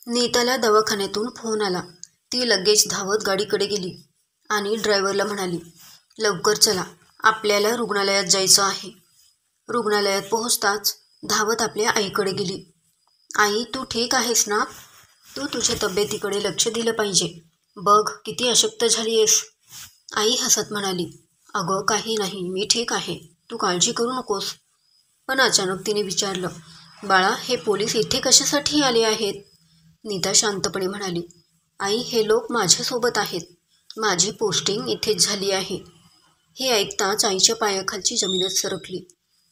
नीताला दवाखान्यातून फोन आला. ती लगेच धावत गाडीकडे गेली आणि ड्रायव्हरला म्हणाली, लवकर चला, आपल्याला रुग्णालयात जायचं आहे. रुग्णालयात पोहोचताच धावत आपल्या आईकडे गेली. आई, तू ठीक आहेस ना? तू तुझ्या तब्येतीकडे लक्ष दिलं पाहिजे. बघ किती अशक्त झाली आहेस. आई हसत म्हणाली, अगं काही नाही, मी ठीक आहे, तू काळजी करू नकोस. पण अचानक तिने विचारलं, बाळा, हे पोलीस इथे कशासाठी आले आहेत? नीता शांतपणे म्हणाली, आई, हे लोक माझ्यासोबत आहेत. माझी पोस्टिंग इथेच झाली आहे. हे ऐकताच आईच्या पायाखालची जमीनच सरकली.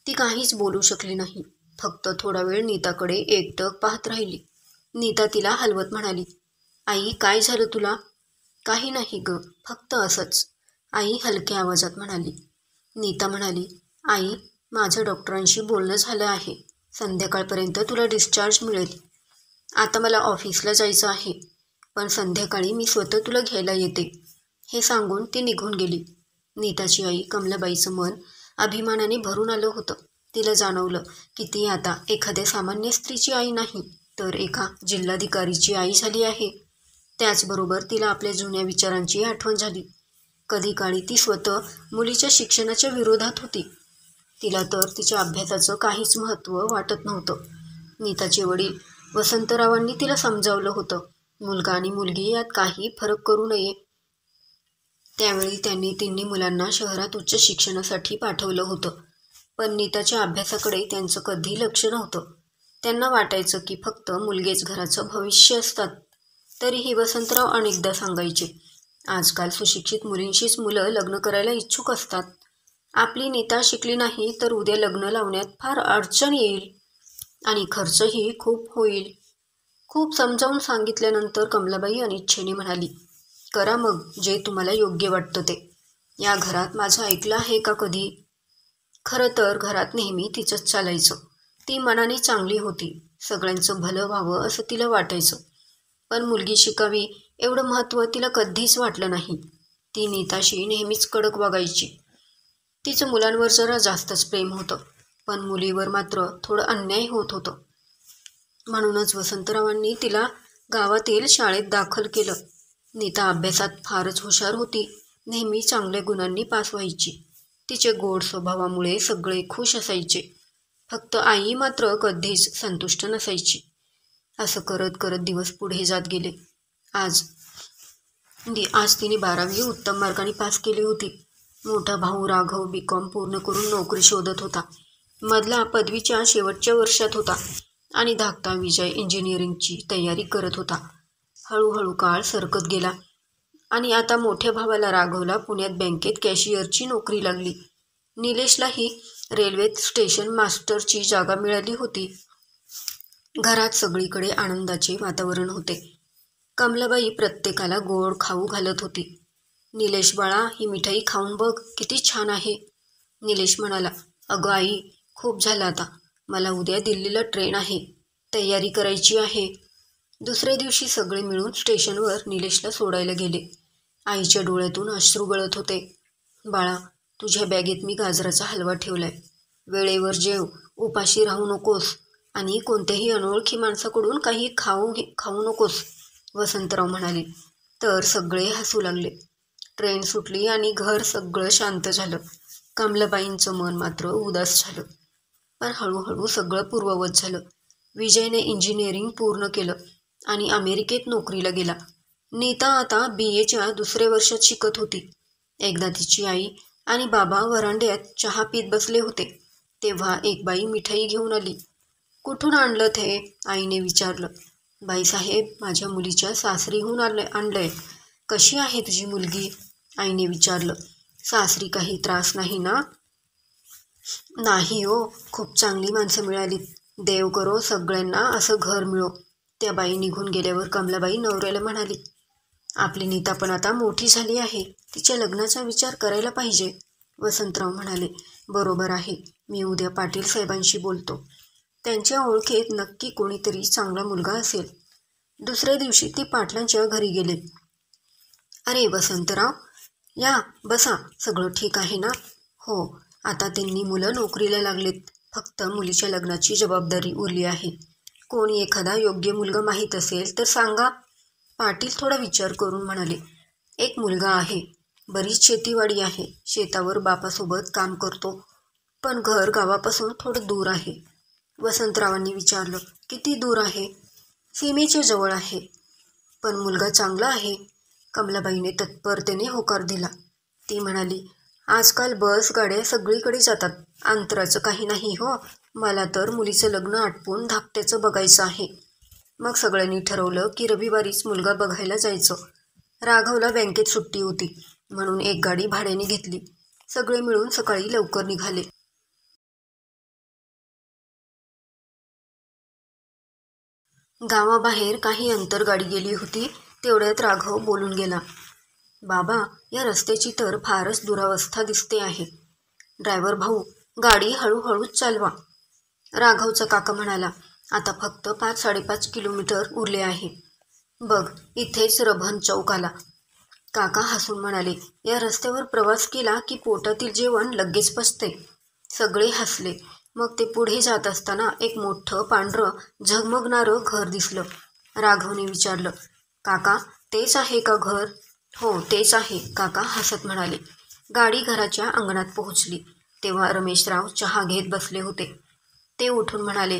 ती काहीच बोलू शकली नाही. फक्त थोडा वेळ नीताकडे एकटक पाहत राहिली. नीता तिला हलवत म्हणाली, आई, काय झालं तुला? काही नाही ग, फक्त असंच, आई हलक्या आवाजात म्हणाली. नीता म्हणाली, आई, माझं डॉक्टरांशी बोलणं झालं आहे. संध्याकाळपर्यंत तुला डिस्चार्ज मिळेल. आता मला ऑफिसला जायचं आहे, पण संध्याकाळी मी स्वतः तुला घ्यायला येते. हे सांगून ती निघून गेली. नीताची आई कमलाबाईचं मन अभिमानाने भरून आलं होतं. तिला जाणवलं की ती आता एखाद्या सामान्य स्त्रीची आई नाही, तर एका जिल्हाधिकारीची आई झाली आहे. त्याचबरोबर तिला आपल्या जुन्या विचारांची आठवण झाली. कधी काळी ती स्वतः मुलीच्या शिक्षणाच्या विरोधात होती. तिला तर तिच्या अभ्यासाचं काहीच महत्त्व वाटत नव्हतं. नीताचे वडील वसंतरावांनी तिला समजावलं होतं, मुलगा आणि मुलगी यात काही फरक करू नये. त्यावेळी त्यांनी तिन्ही मुलांना शहरात उच्च शिक्षणासाठी पाठवलं होतं. पण नीताच्या अभ्यासाकडे त्यांचं कधी लक्ष नव्हतं. त्यांना वाटायचं की फक्त मुलगेच घराचं भविष्य असतात. तरीही वसंतराव अनेकदा सांगायचे, आजकाल सुशिक्षित मुलींशीच मुलं लग्न करायला इच्छुक असतात. आपली नीता शिकली नाही तर उद्या लग्न लावण्यात फार अडचण येईल आणि खर्चही खूप होईल. खूप समजावून सांगितल्यानंतर कमलाबाई अनिच्छेने म्हणाली, करा मग जे तुम्हाला योग्य वाटतं ते. या घरात माझं ऐकलं आहे का कधी? खरं तर घरात नेहमी तिचंच चालायचं. ती मनाने चांगली होती. सगळ्यांचं भलं व्हावं असं तिला वाटायचं. पण मुलगी शिकावी एवढं महत्त्व तिला कधीच वाटलं नाही. ती नीताशी नेहमीच कडक वागायची. तिचं मुलांवर जरा जास्तच प्रेम होतं, पण मुलीवर मात्र थोडं अन्याय होत होतं. म्हणूनच वसंतरावांनी तिला गावातील शाळेत दाखल केलं. नीता अभ्यासात फारच हुशार होती. नेहमी चांगल्या गुणांनी पास व्हायची. तिचे गोड स्वभावामुळे सगळे खुश असायचे. फक्त आई मात्र कधीच संतुष्ट नसायची. असं करत करत दिवस पुढे जात गेले. आज तिने 12वी उत्तम मार्कांनी पास केली होती. मोठा भाऊ राघव BCom पूर्ण करून नोकरी शोधत होता. मधला पदवीच्या शेवटच्या वर्षात होता आणि धाकटा विजय इंजिनिअरिंगची तयारी करत होता. हळूहळू काळ सरकत गेला आणि आता मोठ्या भावाला राघवला पुण्यात बँकेत कॅशियरची नोकरी लागली. निलेशलाही रेल्वेत स्टेशन मास्टरची जागा मिळाली होती. घरात सगळीकडे आनंदाचे वातावरण होते. कमलाबाई प्रत्येकाला गोड खाऊ घालत होती. निलेश बाळा, ही मिठाई खाऊन बघ, किती छान आहे. निलेश म्हणाला, अगं आई, खूप झालं आता. मला उद्या दिल्लीला ट्रेन आहे, तयारी करायची आहे. दुसऱ्या दिवशी सगळे मिळून स्टेशनवर निलेशला सोडायला गेले. आईच्या डोळ्यातून अश्रू गळत होते. बाळा, तुझ्या बॅगेत मी गाजराचा हलवा ठेवलाय. वेळेवर जेव, उपाशी राहू नकोस आणि कोणत्याही अनोळखी माणसाकडून काही खाऊ नकोस, वसंतराव म्हणाले. तर सगळे हसू लागले. ट्रेन सुटली आणि घर सगळं शांत झालं. कमलाबाईंचं मन मात्र उदास झालं. पण हळूहळू सगळं पूर्ववत झालं. विजयने इंजिनिअरिंग पूर्ण केलं आणि अमेरिकेत नोकरीला गेला. नीता आता BAच्या दुसऱ्या वर्षात शिकत होती. एकदा तिची आई आणि बाबा वरांड्यात चहा पीत बसले होते. तेव्हा एक बाई मिठाई घेऊन आली. कुठून आणलं ते? आईने विचारलं. बाईसाहेब, माझ्या मुलीच्या सासरीहून आणलंय. कशी आहे तुझी मुलगी? आईने विचारलं. सासरी काही त्रास नाही ना? नाही हो, खूप चांगली माणसं मिळालीत. देव करो सगळ्यांना असं घर मिळो. त्या बाई निघून गेल्यावर कमलाबाई नवऱ्याला म्हणाली, आपली नीता पण आता मोठी झाली आहे, तिच्या लग्नाचा विचार करायला पाहिजे. वसंतराव म्हणाले, बरोबर आहे, मी उद्या पाटील साहेबांशी बोलतो. त्यांच्या ओळखीत नक्की कोणीतरी चांगला मुलगा असेल. दुसऱ्या दिवशी ते पाटलांच्या घरी गेले. अरे वसंतराव, या बसा, सगळं ठीक आहे ना? हो, आता त्यांनी मुलं नोकरीला लागलेत. फक्त मुलीच्या लग्नाची जबाबदारी उरली आहे. कोणी एखादा योग्य मुलगा माहीत असेल तर सांगा. पाटील थोडा विचार करून म्हणाले. एक मुलगा आहे. बरीच शेतीवाडी आहे. शेतावर बापासोबत काम करतो. पण घर गावापासून थोडं दूर आहे. वसंतरावांनी विचारलं, किती दूर आहे? सीमेच्या जवळ आहे. पण मुलगा चांगला आहे. कमलाबाईने तत्परतेने होकार दिला. ती म्हणाली, आजकाल बस गाड्या सगळीकडे जातात. अंतराचं काही नाही हो. मला तर मुलीचं लग्न आटपून धाकट्याचं बघायचं आहे. मग सगळ्यांनी ठरवलं की रविवारीच मुलगा बघायला जायचं. राघवला बँकेत सुट्टी होती म्हणून एक गाडी भाड्याने घेतली. सगळे मिळून सकाळी लवकर निघाले. गावाबाहेर काही अंतर गाडी गेली होती. तेवढ्यात राघव बोलून गेला. बाबा, या रस्त्याची तर फारच दुरावस्था दिसते आहे. ड्रायव्हर भाऊ, गाडी हळूहळूच चालवा. राघवचा काका म्हणाला, आता फक्त 5-5.5 किलोमीटर उरले आहे. बघ, इथेच रभन चौक आला. काका हसून म्हणाले, या रस्त्यावर प्रवास केला की पोटातील जेवण लगेच पचते. सगळे हसले. मग ते पुढे जात असताना एक मोठं पांढरं झगमगणारं घर दिसलं. राघवने विचारलं, काका, तेच आहे का घर? हो, तेच आहे, काका हसत म्हणाले. गाडी घराच्या अंगणात पोहोचली तेव्हा रमेशराव चहा घेत बसले होते. ते उठून म्हणाले,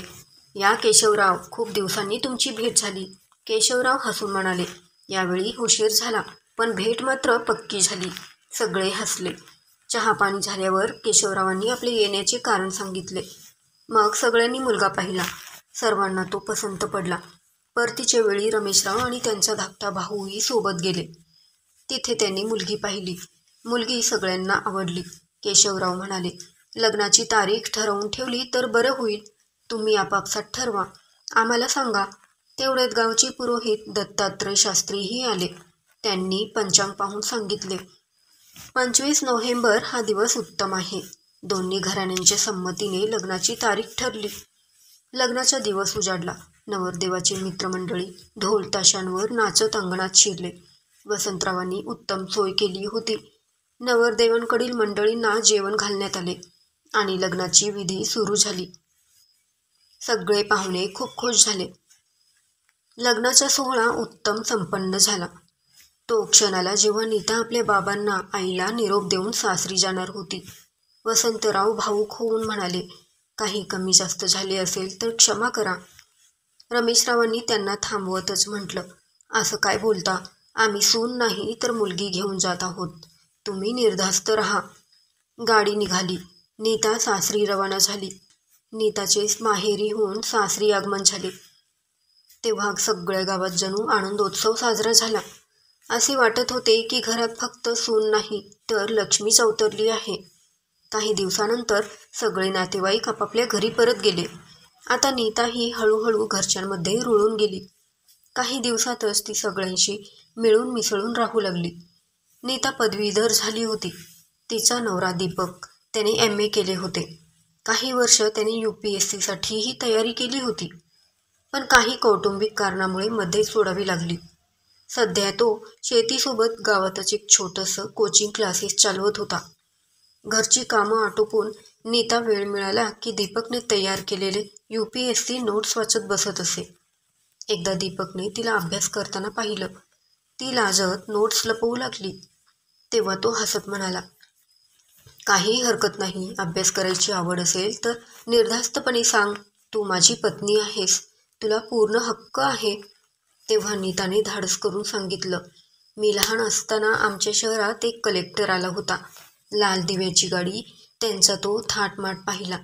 या केशवराव, खूप दिवसांनी तुमची भेट झाली. केशवराव हसून म्हणाले, यावेळी उशीर झाला पण भेट मात्र पक्की झाली. सगळे हसले. चहापाणी झाल्यावर केशवरावांनी आपले येण्याचे कारण सांगितले. मग सगळ्यांनी मुलगा पाहिला. सर्वांना तो पसंत पडला. परतीच्या वेळी रमेशराव आणि त्यांचा धाकटा भाऊही सोबत गेले. तिथे त्यांनी मुलगी पाहिली. मुलगी सगळ्यांना आवडली. केशवराव म्हणाले, लग्नाची तारीख ठरवून ठेवली तर बरं होईल. तुम्ही आपापसात ठरवा, आम्हाला सांगा. तेवढ्यात गावचे पुरोहित दत्तात्रय शास्त्रीही आले. त्यांनी पंचांग पाहून सांगितले, 25 नोव्हेंबर हा दिवस उत्तम आहे. दोन्ही घराण्यांच्या संमतीने लग्नाची तारीख ठरली. लग्नाचा दिवस उजाडला. नवरदेवाचे मित्रमंडळी ढोल ताशांवर नाचत अंगणात शिरले. वसंतरावांनी उत्तम सोय केली होती. नवरदेवांकडील मंडळींना जेवण घालण्यात आले आणि लग्नाची विधी सुरू झाली. सगळे पाहुणे खूप खुश झाले. लग्नाचा सोहळा उत्तम संपन्न झाला. तो क्षण आला जेव्हा नीता आपल्या बाबांना, आईला निरोप देऊन सासरी जाणार होती. वसंतराव भाऊक होऊन म्हणाले, काही कमी जास्त झाले असेल तर क्षमा करा. रमेशरावांनी त्यांना थांबवतच म्हटलं, असं काय बोलता? आम्ही सून नाही तर मुलगी घेऊन जात आहोत. तुम्ही निर्धास्त राहा. गाडी निघाली. नीता सासरी रवाना झाली. नीताचे माहेरी होऊन सासरी आगमन झाले. तेव्हा सगळ्या गावात जणू आनंदोत्सव साजरा झाला. असे वाटत होते की घरात फक्त सून नाही तर लक्ष्मीच अवतरली आहे. काही दिवसानंतर सगळे नातेवाईक आपापल्या घरी परत गेले. आता नीताही हळूहळू घरच्यांमध्ये रुळून गेली. काही दिवसातच ती सगळ्यांशी मिळून मिसळून राहू लागली. नीता पदवीधर झाली होती. तिचा नवरा दीपक, त्याने MA केले होते. काही वर्ष त्याने UPSCसाठीही तयारी केली होती. पण काही कौटुंबिक कारणामुळे मध्येच सोडावी लागली. सध्या तो शेतीसोबत गावातच एक छोटंसं कोचिंग क्लासेस चालवत होता. घरची कामं आटोपून नीता वेळ मिळाला की दीपकने तयार केलेले UPSC नोट्स वाचत बसत असे. एकदा दीपकने तिला अभ्यास करताना पाहिलं. ती लाजत नोट्स लपवू लागली. तेव्हा तो हसत म्हणाला, काही हरकत नाही. अभ्यास करायची आवड असेल तर निर्धास्तपणे सांग. तू माझी पत्नी आहेस. तुला पूर्ण हक्क आहे. तेव्हा नीताने धाडस करून सांगितलं, मी लहान असताना आमच्या शहरात एक कलेक्टर आला होता. लाल दिव्याची गाडी. त्यांचा तो थाटमाट पाहिला.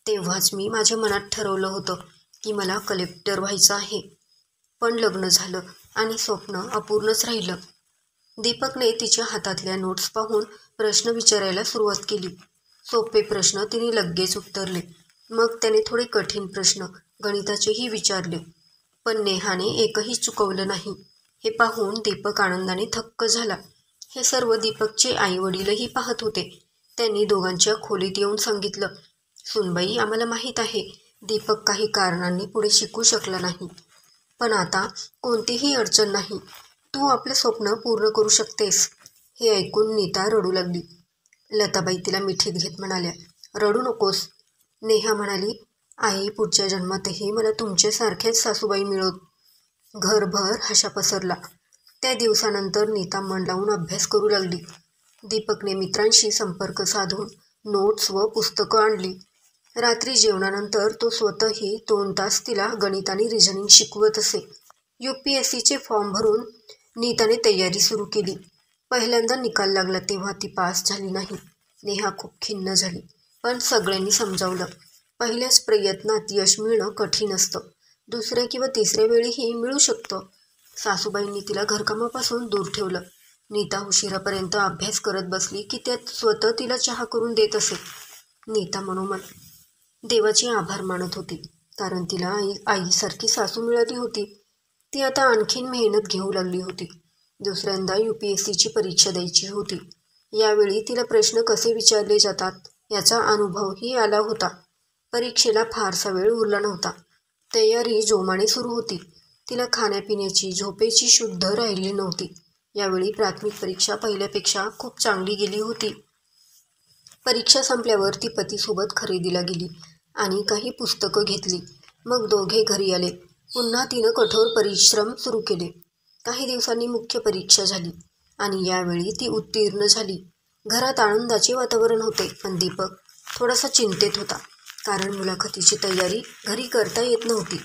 तेव्हाच मी माझ्या मनात ठरवलं होतं की मला कलेक्टर व्हायचं आहे. पण लग्न झालं आणि स्वप्न अपूर्णच राहिलं. दीपकने तिच्या हातातल्या नोट्स पाहून प्रश्न विचारायला सुरुवात केली. सोपे प्रश्न तिने लगेच उत्तरले. मग त्याने थोडे कठीण प्रश्न गणिताचेही विचारले. पण नेहाने एकही चुकवलं नाही. हे पाहून दीपक आनंदाने थक्क झाला. हे सर्व दीपकचे आईवडीलही पाहत होते. त्यांनी दोघांच्या खोलीत येऊन सांगितलं, सुनबाई, आम्हाला माहीत आहे दीपक काही कारणांनी पुढे शिकू शकला नाही. पण आता कोणतीही अडचण नाही. तू आपलं स्वप्न पूर्ण करू शकतेस. हे ऐकून नीता रडू लागली. लताबाई तिला मिठीत घेत म्हणाल्या, रडू नकोस. नेहा म्हणाली, आई, पुढच्या जन्मातही मला तुमच्यासारख्याच सासूबाई मिळोत. घरभर हशा पसरला. त्या दिवसानंतर नीता मन लावून अभ्यास करू लागली. दीपकने मित्रांशी संपर्क साधून नोट्स व पुस्तकं आणली. रात्री जेवणानंतर तो स्वतःही 2 तास तिला गणित आणि रिझनिंग शिकवत असे. UPSCचे फॉर्म भरून नीताने तयारी सुरू केली. पहिल्यांदा निकाल लागला तेव्हा ती पास झाली नाही. नेहा खूप खिन्न झाली, पण सगळ्यांनी समजावलं, पहिल्याच प्रयत्नात यश मिळणं कठीण असतं. दुसऱ्या किंवा तिसऱ्या वेळीही मिळू शकतं. सासूबाईंनी तिला घरकामापासून दूर ठेवलं. नीता उशिरापर्यंत अभ्यास करत बसली की त्यात स्वतः तिला चहा करून देत असे. नीता मनोमन देवाचे आभार मानत होती, कारण तिला आईसारखी सासू मिळाली होती. ती आता आणखीन मेहनत घेऊ लागली होती. दुसऱ्यांदा UPSCची परीक्षा द्यायची होती. यावेळी तिला प्रश्न कसे विचारले जातात याचा अनुभवही आला होता. परीक्षेला फारसा वेळ उरला नव्हता. तयारी जोमाने सुरू होती. तिला खाण्यापिण्याची, झोपेची शुद्ध राहिली नव्हती. यावेळी प्राथमिक परीक्षा पहिल्यापेक्षा खूप चांगली गेली होती. परीक्षा संपल्यावर ती पतीसोबत खरेदीला गेली आणि काही पुस्तकं घेतली. मग दोघे घरी आले. पुन्हा तिनं कठोर परिश्रम सुरू केले. काही दिवसांनी मुख्य परीक्षा झाली आणि यावेळी ती उत्तीर्ण झाली. घरात आनंदाचे वातावरण होते, पण दीपक थोडासा चिंतेत होता, कारण मुलाखतीची तयारी घरी करता येत नव्हती.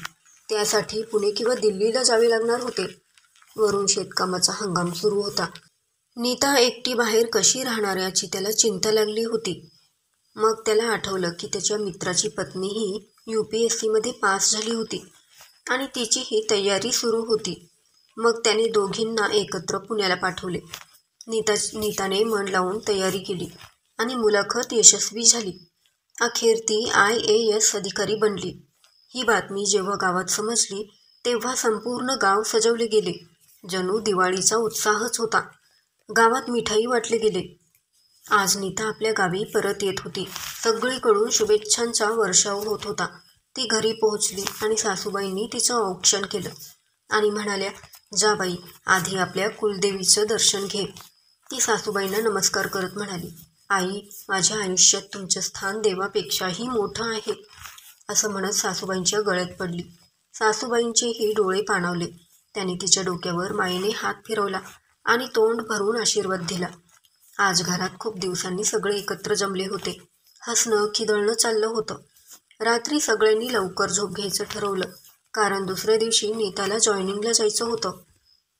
त्यासाठी पुणे किंवा दिल्लीला जावे लागणार होते. वरून शेतकामाचा हंगाम सुरू होता. नीता एकटी बाहेर कशी राहणार याची त्याला चिंता लागली होती. मग त्याला आठवलं की त्याच्या मित्राची पत्नीही UPSCमध्ये पास झाली होती आणि तिचीही तयारी सुरू होती. मग त्याने दोघींना एकत्र पुण्याला पाठवले. नीताने मन लावून तयारी केली आणि मुलाखत यशस्वी झाली. अखेर ती IAS अधिकारी बनली. ही बातमी जेव्हा गावात समजली तेव्हा संपूर्ण गाव सजवले गेले. जणू दिवाळीचा उत्साहच होता. गावात मिठाई वाटले गेले. आज नीता आपल्या गावी परत येत होती. सगळीकडून शुभेच्छांचा वर्षाव होत होता. ती घरी पोहोचली आणि सासूबाईंनी तिचं औक्षण केलं आणि म्हणाल्या, जा बाई, आधी आपल्या कुलदेवीचं दर्शन घे. ती सासूबाईंना नमस्कार करत म्हणाली, आई, माझ्या आयुष्यात तुमचं स्थान देवापेक्षाही मोठं आहे, असं म्हणत सासूबाईंच्या गळ्यात पडली. सासूबाईंचेही डोळे पाणावले. त्याने तिच्या डोक्यावर मायेने हात फिरवला आणि तोंड भरून आशीर्वाद दिला. आज घरात खूप दिवसांनी सगळे एकत्र जमले होते. हसणं खिदळणं चाललं होतं. रात्री सगळ्यांनी लवकर झोप घ्यायचं ठरवलं, कारण दुसऱ्या दिवशी नीताला जॉईनिंगला जायचं होतं.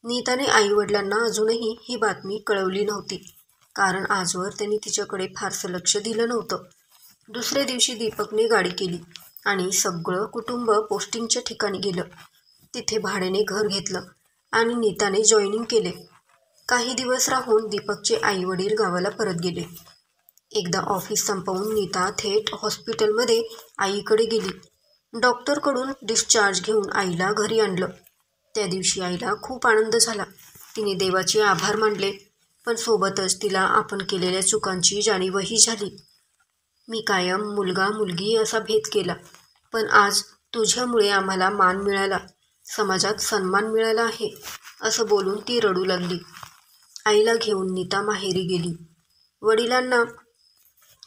नीताने आईवडिलांना अजूनही ही बातमी कळवली नव्हती, कारण आजवर त्यांनी तिच्याकडे फारसं लक्ष दिलं नव्हतं. दुसऱ्या दिवशी दीपकने गाडी केली आणि सगळं कुटुंब पोस्टिंगच्या ठिकाणी गेलं. तिथे भाड्याने घर घेतलं आणि नीताने जॉईनिंग केले. काही दिवस राहून दीपकचे आईवडील गावाला परत गेले. एकदा ऑफिस संपवून नीता थेट हॉस्पिटलमध्ये आईकडे गेली. डॉक्टरकडून डिस्चार्ज घेऊन आईला घरी आणलं. त्या दिवशी आईला खूप आनंद झाला. तिने देवाचे आभार मानले, पण सोबतच तिला आपण केलेल्या चुकांची जाणीवही झाली. मी कायम मुलगा मुलगी असा भेद केला, पण आज तुझ्यामुळे आम्हाला मान मिळाला, समाजात सन्मान मिळाला आहे, असं बोलून ती रडू लागली. आईला घेऊन नीता माहेरी गेली. वडिलांना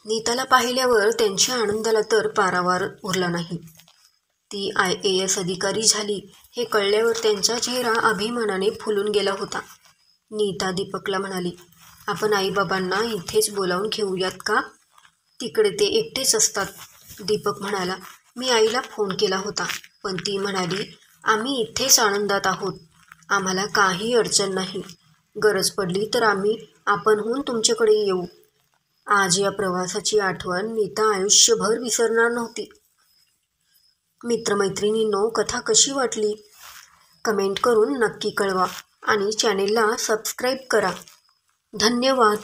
नीताला पाहिल्यावर त्यांच्या आनंदाला तर पारावार उरला नाही. ती IAS अधिकारी झाली हे कळल्यावर त्यांचा चेहरा अभिमानाने फुलून गेला होता. नीता दीपकला म्हणाली, आपण आईबाबांना इथेच बोलावून घेऊयात का? तिकडे ते एकटेच असतात. दीपक म्हणाला, मी आईला फोन केला होता, पण ती म्हणाली, आम्ही इथेच आनंदात आहोत, आम्हाला काही अडचण नाही, गरज पडली तर आम्ही आपणहून तुमच्याकडे येऊ. आज या प्रवासाची आठवण नीता आयुष्यभर विसरणार नव्हती. मित्रमैत्रिणींनो, कथा कशी वाटली कमेंट करून नक्की कळवा आणि चॅनेलला सबस्क्राईब करा. धन्यवाद.